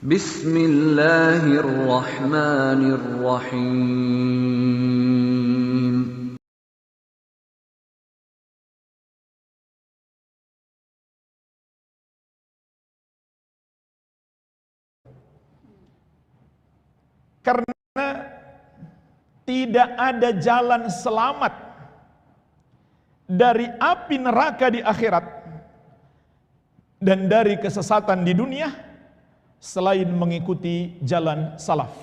Bismillahirrahmanirrahim. Karena tidak ada jalan selamat dari api neraka di akhirat dan dari kesesatan di dunia selain mengikuti jalan salaf.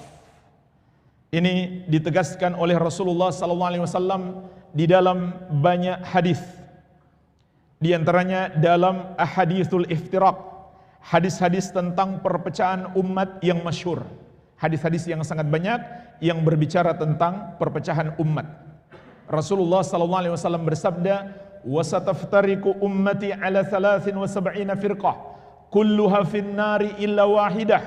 Ini ditegaskan oleh Rasulullah SAW di dalam banyak hadis. Di antaranya dalam ahaditsul iftiraq, hadis-hadis tentang perpecahan umat yang masyhur. Hadis-hadis yang sangat banyak yang berbicara tentang perpecahan umat. Rasulullah SAW bersabda, "Wasataftariqu ummati ala 73 firqah, kulluha finnari illa wahidah,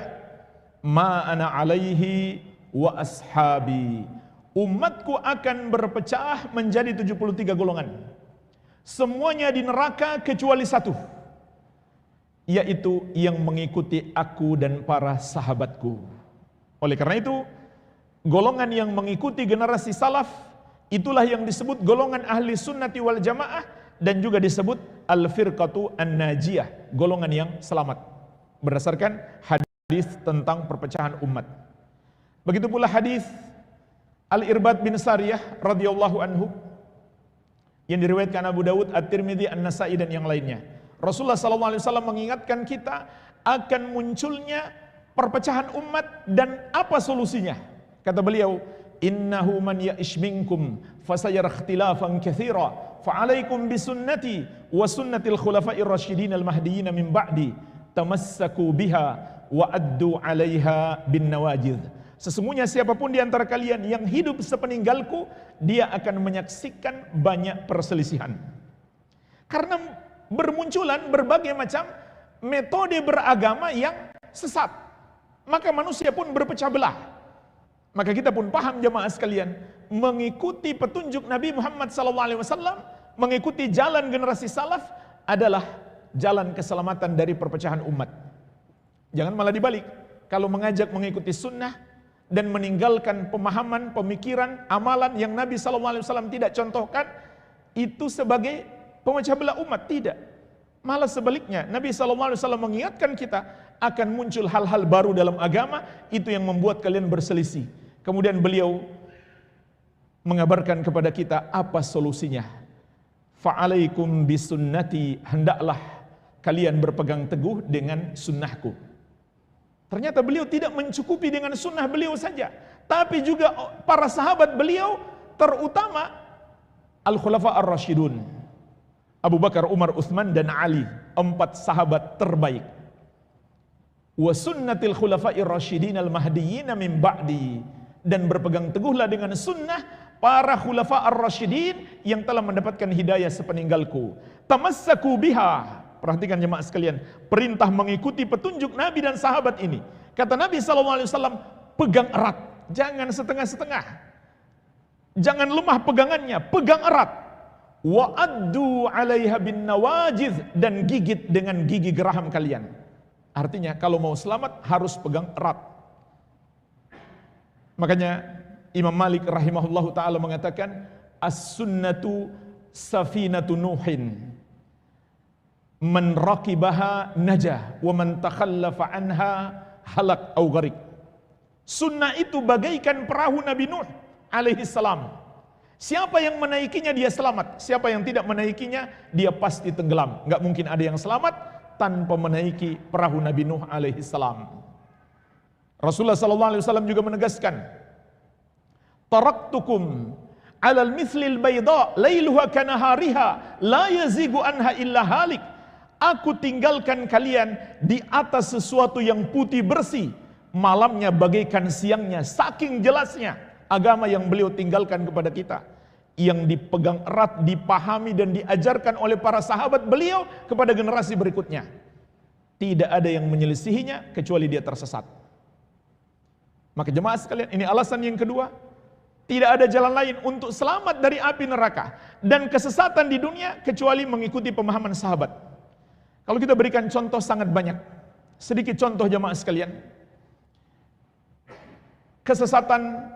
ma ana alaihi wa ashabi." Umatku akan berpecah menjadi 73 golongan. Semuanya di neraka kecuali satu, yaitu yang mengikuti aku dan para sahabatku. Oleh karena itu, golongan yang mengikuti generasi salaf itulah yang disebut golongan ahli sunnati wal jamaah, dan juga disebut al-firqatu an-najiyah, golongan yang selamat, berdasarkan hadis tentang perpecahan umat. Begitu pula hadis Al-Irbad bin Sariyah radhiyallahu anhu yang diriwayatkan Abu Dawud, At-Tirmidzi, An-Nasa'i dan yang lainnya. Rasulullah SAW mengingatkan kita akan munculnya perpecahan umat dan apa solusinya. Kata beliau, "Innahu man ya'ish minkum fasayara ikhtilafan katsira, fa'alaikum bisunnati wa sunnatil khulafa'ir rasyidin al-mahdiyyin min ba'di, tamassaku biha wa addu 'alaiha bin nawajidh." Sesungguhnya siapapun di antara kalian yang hidup sepeninggalku, dia akan menyaksikan banyak perselisihan. Karena bermunculan berbagai macam metode beragama yang sesat, maka manusia pun berpecah belah. Maka kita pun paham jemaah sekalian, mengikuti petunjuk Nabi Muhammad SAW, mengikuti jalan generasi salaf adalah jalan keselamatan dari perpecahan umat. Jangan malah dibalik. Kalau mengajak mengikuti sunnah dan meninggalkan pemahaman, pemikiran, amalan yang Nabi SAW tidak contohkan, itu sebagai pemecah belah umat. Tidak. Malah sebaliknya, Nabi SAW mengingatkan kita akan muncul hal-hal baru dalam agama, itu yang membuat kalian berselisih. Kemudian beliau mengabarkan kepada kita apa solusinya. Fa'alaikum bisunnati, hendaklah kalian berpegang teguh dengan sunnahku. Ternyata beliau tidak mencukupi dengan sunnah beliau saja, tapi juga para sahabat beliau, terutama Al-Khulafa Ar-Rasyidun, Abu Bakar, Umar, Utsman dan Ali, 4 sahabat terbaik. Wa sunnatil khulafa'ir rasyidin al-mahdiyyin min ba'di, dan berpegang teguhlah dengan sunnah para khulafa ar-rasyidin yang telah mendapatkan hidayah sepeninggalku. Tamassaku biha. Perhatikan jemaah sekalian, perintah mengikuti petunjuk Nabi dan sahabat ini. Kata Nabi SAW, pegang erat, jangan setengah-setengah, jangan lemah pegangannya, pegang erat. Wa addu 'alaiha bin nawajidh, dan gigit dengan gigi geraham kalian. Artinya kalau mau selamat harus pegang erat. Makanya Imam Malik rahimahullahu ta'ala mengatakan, as-sunnatu safinatu Nuhin, man raqibaha najah, wa man takhallafa anha halak au gharik. Sunnah itu bagaikan perahu Nabi Nuh alaihi salam. Siapa yang menaikinya dia selamat, siapa yang tidak menaikinya dia pasti tenggelam. Enggak mungkin ada yang selamat tanpa menaiki perahu Nabi Nuh alaihi salam. Rasulullah sallallahu alaihi wasallam juga menegaskan, taraktukum 'alal mithlil bayda lailuha kanahariha la yazigu anha illa halik. Aku tinggalkan kalian di atas sesuatu yang putih bersih, malamnya bagaikan siangnya. Saking jelasnya agama yang beliau tinggalkan kepada kita, yang dipegang erat, dipahami dan diajarkan oleh para sahabat beliau kepada generasi berikutnya. Tidak ada yang menyelisihinya kecuali dia tersesat. Maka jemaah sekalian, ini alasan yang kedua. Tidak ada jalan lain untuk selamat dari api neraka dan kesesatan di dunia kecuali mengikuti pemahaman sahabat. Kalau kita berikan contoh sangat banyak. Sedikit contoh jamaah sekalian. Kesesatan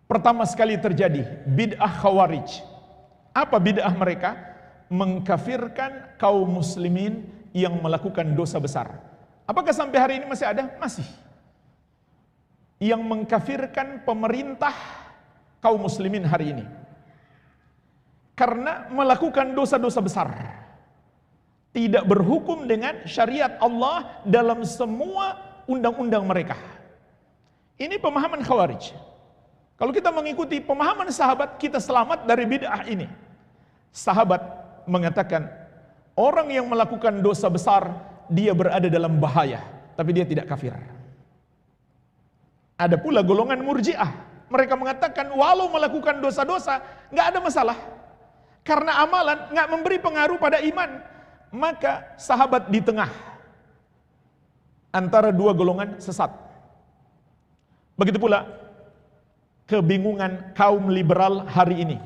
pertama sekali terjadi, bid'ah Khawarij. Apa bid'ah mereka? Mengkafirkan kaum muslimin yang melakukan dosa besar. Apakah sampai hari ini masih ada? Masih. Yang mengkafirkan pemerintah kaum muslimin hari ini. Karena melakukan dosa-dosa besar. Tidak berhukum dengan syariat Allah dalam semua undang-undang mereka. Ini pemahaman Khawarij. Kalau kita mengikuti pemahaman sahabat, kita selamat dari bid'ah ini. Sahabat mengatakan, orang yang melakukan dosa besar, dia berada dalam bahaya, tapi dia tidak kafir. Ada pula golongan Murji'ah. Mereka mengatakan, walau melakukan dosa-dosa, nggak ada masalah. Karena amalan nggak memberi pengaruh pada iman. Maka sahabat di tengah antara dua golongan sesat. Begitu pula kebingungan kaum liberal hari ini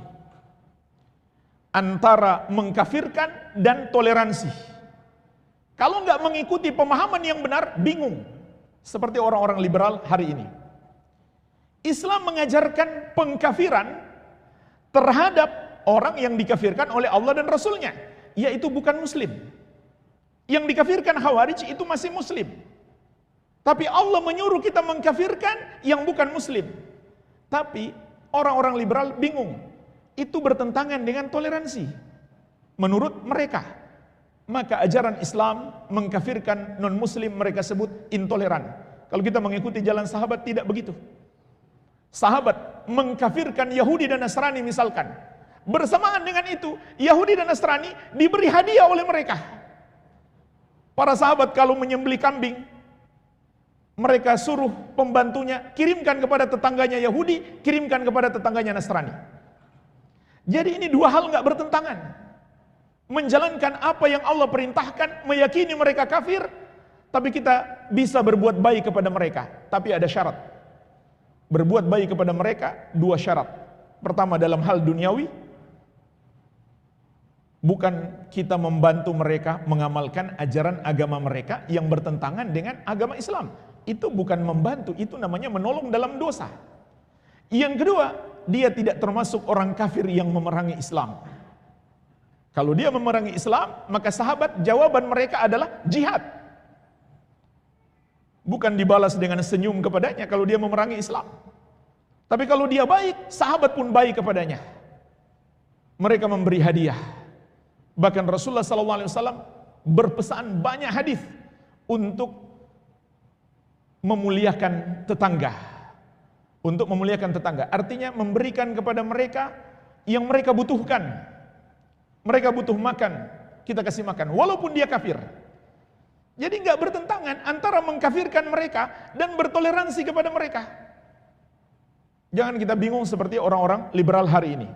antara mengkafirkan dan toleransi. Kalau nggak mengikuti pemahaman yang benar, bingung. Seperti orang-orang liberal hari ini. Islam mengajarkan pengkafiran terhadap orang yang dikafirkan oleh Allah dan Rasulnya, yaitu bukan muslim. Yang dikafirkan Khawarij itu masih muslim. Tapi Allah menyuruh kita mengkafirkan yang bukan muslim. Tapi orang-orang liberal bingung. Itu bertentangan dengan toleransi menurut mereka. Maka ajaran Islam mengkafirkan non-muslim mereka sebut intoleran. Kalau kita mengikuti jalan sahabat tidak begitu. Sahabat mengkafirkan Yahudi dan Nasrani misalkan. Bersamaan dengan itu, Yahudi dan Nasrani diberi hadiah oleh mereka. Para sahabat kalau menyembelih kambing, mereka suruh pembantunya kirimkan kepada tetangganya Yahudi, kirimkan kepada tetangganya Nasrani. Jadi ini dua hal nggak bertentangan. Menjalankan apa yang Allah perintahkan, meyakini mereka kafir, tapi kita bisa berbuat baik kepada mereka. Tapi ada syarat. Berbuat baik kepada mereka, dua syarat. Pertama dalam hal duniawi, bukan kita membantu mereka mengamalkan ajaran agama mereka yang bertentangan dengan agama Islam. Itu bukan membantu, itu namanya menolong dalam dosa. Yang kedua, dia tidak termasuk orang kafir yang memerangi Islam. Kalau dia memerangi Islam, maka sahabat jawaban mereka adalah jihad. Bukan dibalas dengan senyum kepadanya kalau dia memerangi Islam. Tapi kalau dia baik, sahabat pun baik kepadanya. Mereka memberi hadiah. Bahkan Rasulullah SAW berpesan banyak hadis untuk memuliakan tetangga. Untuk memuliakan tetangga, artinya memberikan kepada mereka yang mereka butuhkan. Mereka butuh makan, kita kasih makan, walaupun dia kafir. Jadi nggak bertentangan antara mengkafirkan mereka dan bertoleransi kepada mereka. Jangan kita bingung seperti orang-orang liberal hari ini.